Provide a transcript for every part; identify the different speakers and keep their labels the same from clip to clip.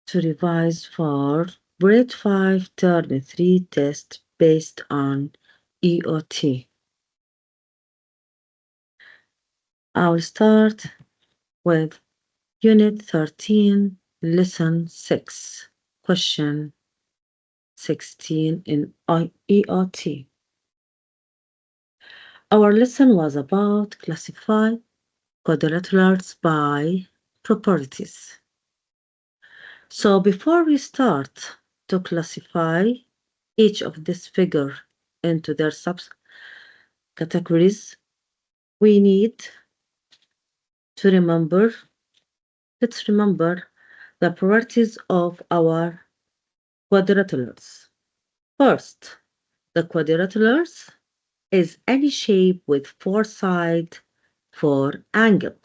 Speaker 1: to revise for grade 5 term 3 test based on EOT. I'll start with Unit 13, Lesson 6, Question 16 in EOT. Our lesson was about classify quadrilaterals by properties. So before we start to classify each of this figure into their subcategories, we need to let's remember the properties of our quadrilaterals. First, the quadrilaterals is any shape with four sides for angle.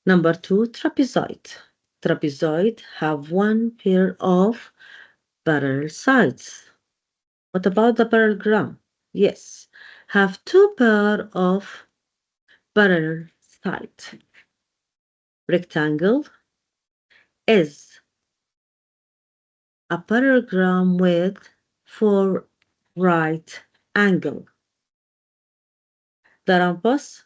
Speaker 1: Number two, trapezoid. Trapezoid have one pair of parallel sides. What about the parallelogram? Yes, have two pair of parallel sides. Rectangle is a parallelogram with four right angle. The rhombus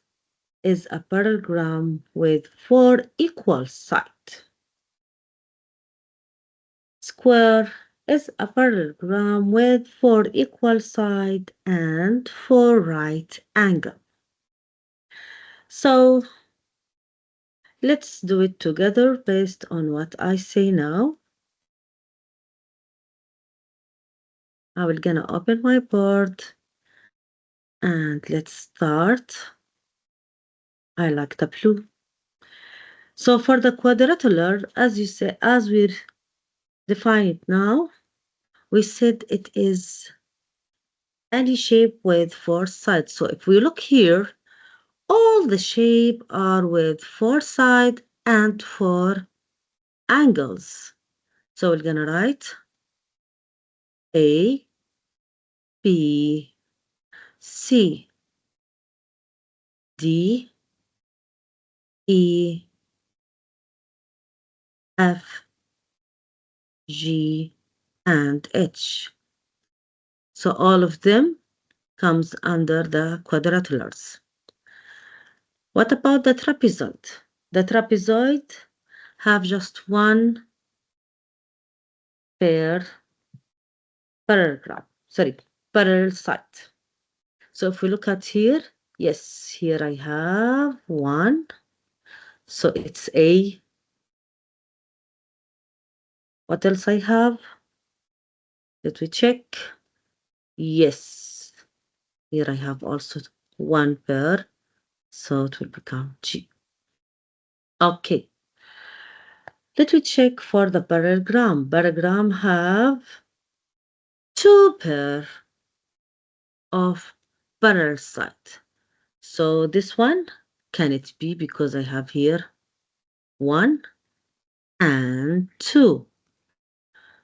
Speaker 1: is a parallelogram with four equal sides. Square is a parallelogram with four equal sides and four right angle. So let's do it together based on what I say now. I will gonna open my board and let's start. I like the blue. So for the quadrilateral, as we define it now, we said it is any shape with four sides. So if we look here, all the shape are with four sides and four angles. So we're gonna write A, B, C, D, E, F, G, and H. So all of them comes under the quadrilaterals. What about the trapezoid? The trapezoid have just one pair parallel side. So if we look at here, yes, here I have one. So it's A. What else I have? Let me check. Yes, here I have also one pair. So it will become G. Okay. Let me check for the parallelogram. Parallelogram have two pair of parallel side. So this one, can it be because I have here 1 and 2.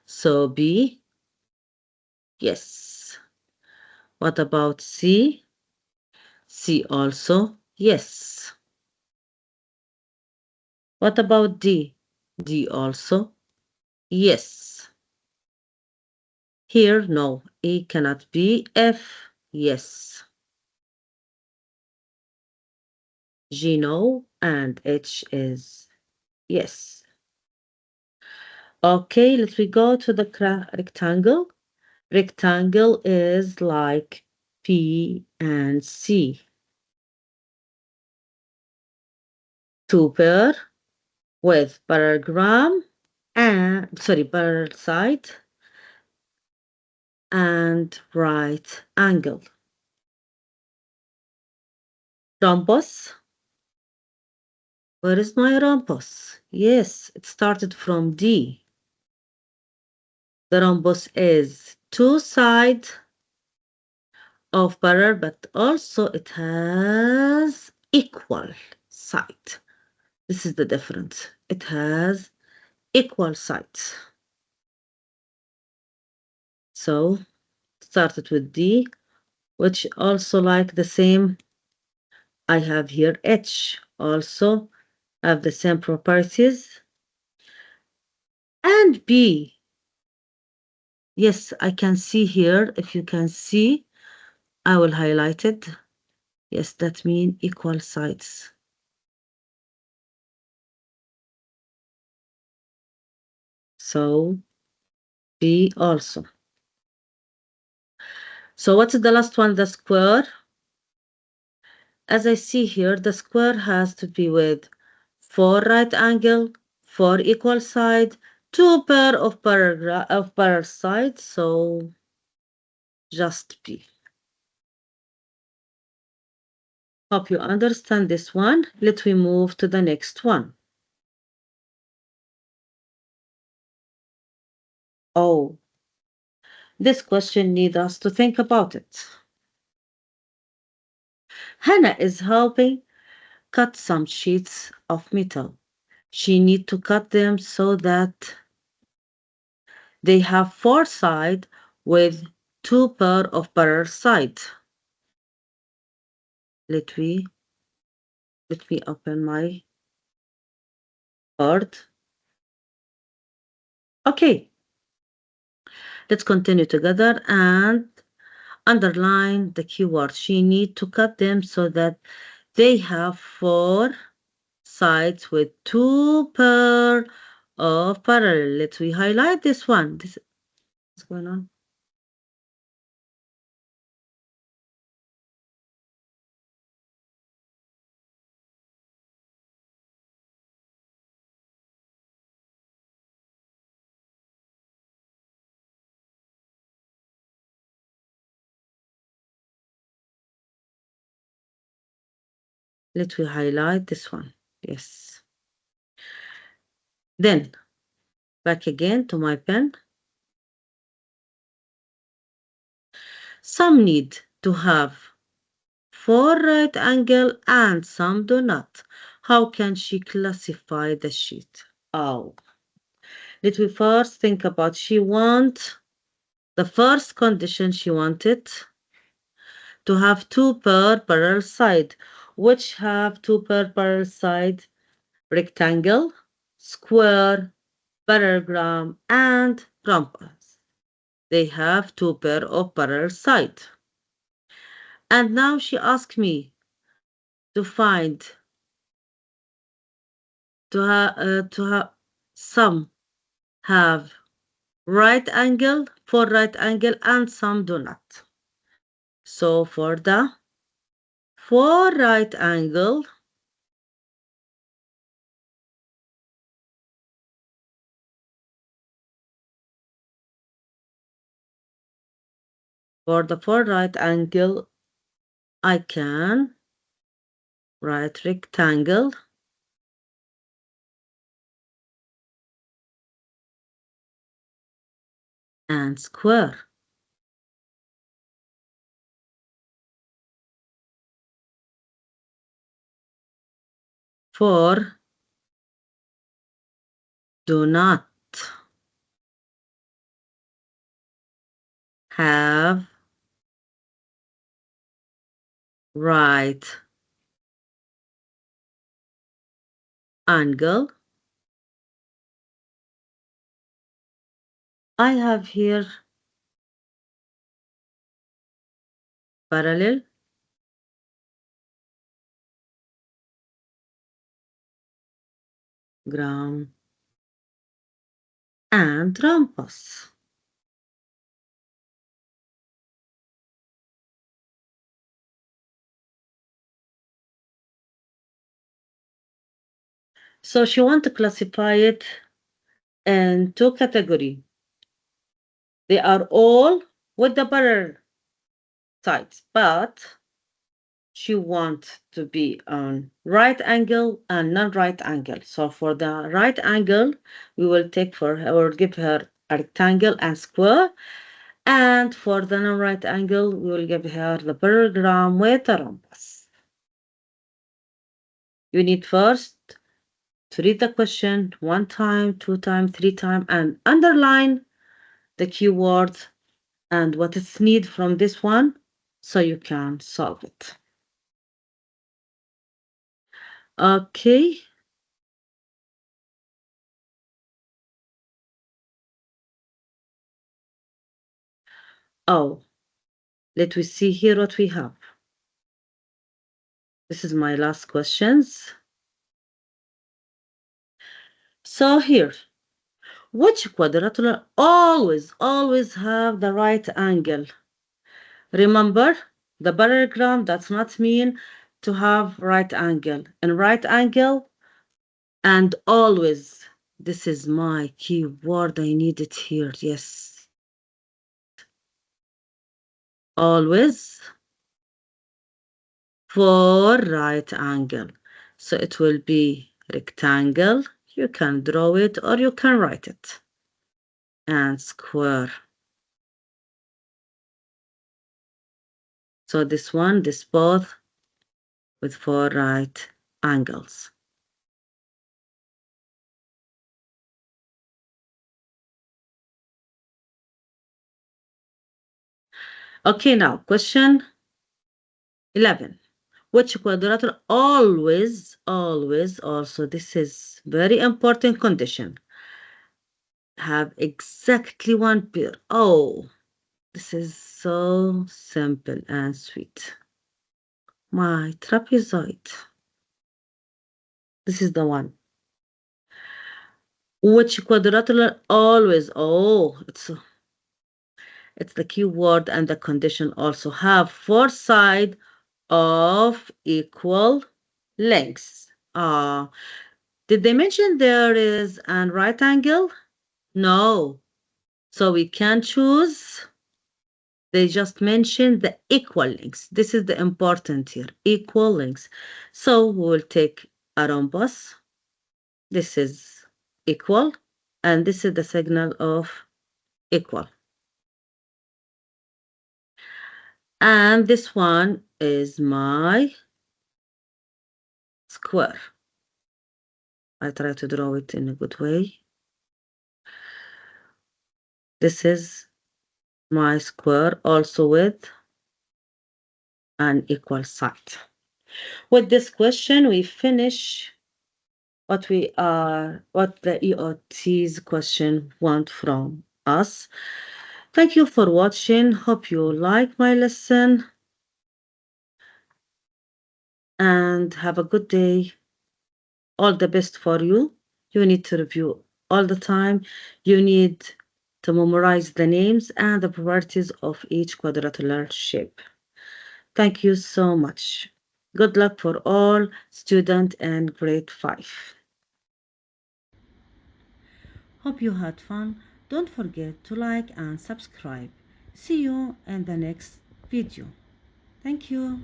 Speaker 1: So B, yes. What about C? C also, yes. What about D? D also, yes. Here, no, E cannot be. F, yes. G, no, and H is yes. Okay, let me go to the rectangle. Rectangle is like P and C. Two pair with parallelogram and parallel side and right angle. Rhombus. Where is my rhombus? Yes, it started from D. The rhombus is two sides of parallel, but also it has equal side. This is the difference. It has equal sides. So started with D, which also like the same. I have here H also have the same properties. And B. Yes, I can see here. If you can see, I will highlight it. Yes, that means equal sides. So B also. So what's the last one? The square. As I see here, the square has to be with 4 right angle, 4 equal side, 2 pair of parallel sides. So just B. Hope you understand this one. Let me move to the next one. Oh, this question needs us to think about it. Hannah is helping cut some sheets of metal. She needs to cut them so that they have 4 sides with 2 pair of parallel sides. Let me open my board. Okay, let's continue together and underline the keyword. She needs to cut them so that they have 4 sides with 2 pair of parallel. Let's we highlight this one. What's going on? Let me highlight this one. Yes. Then back again to my pen. Some need to have 4 right angle and some do not. How can she classify the sheet? Oh, let me first think about the first condition she wanted to have 2 pair parallel side, which have 2 pair parallel side, rectangle, square, parallelogram, and rhombus. They have 2 pair of parallel side. And now she asked me to find to have some have right angle, 4 right angle, and some do not. So for the 4 right angle, I can write rectangle and square. For do not have right angle. I have here parallel, gram, and rhombus. So she want to classify it in 2 categories. They are all with the parallel sides, but she wants to be on right angle and non-right angle. So for the right angle, we will take for her or give her a rectangle and square. And for the non-right angle, we will give her the parallelogram with a rhombus. You need first to read the question 1 time, 2 time, 3 time, and underline the keywords and what is needed from this one so you can solve it. Okay. Oh, let we see here what we have. This is my last questions. So here, which quadrilateral always have the right angle? Remember, the parallelogram does not mean to have right angle. And right angle and always. This is my key word. I need it here. Yes. Always for right angle. So it will be rectangle. You can draw it or you can write it. And square. So this one, this both with four right angles. Okay, now question 11. Which quadrilateral always, also this is very important condition, have exactly one pair. Oh, this is so simple and sweet. My trapezoid. This is the one. Which quadrilateral always, oh, it's the key word and the condition also have four sides of equal lengths. Did they mention there is an right angle? No. So we can choose. They just mentioned the equal lengths. This is the important here, equal lengths. So we will take a rhombus. This is equal, and this is the signal of equal. And this one is my square. I try to draw it in a good way. This is my square also with an equal side. With this question, we finish what the EOT's question want from us. Thank you for watching. Hope you like my lesson and have a good day. All the best for you. You need to review all the time. You need to memorize the names and the properties of each quadrilateral shape. Thank you so much. Good luck for all students in grade 5. Hope you had fun. Don't forget to like and subscribe. See you in the next video. Thank you.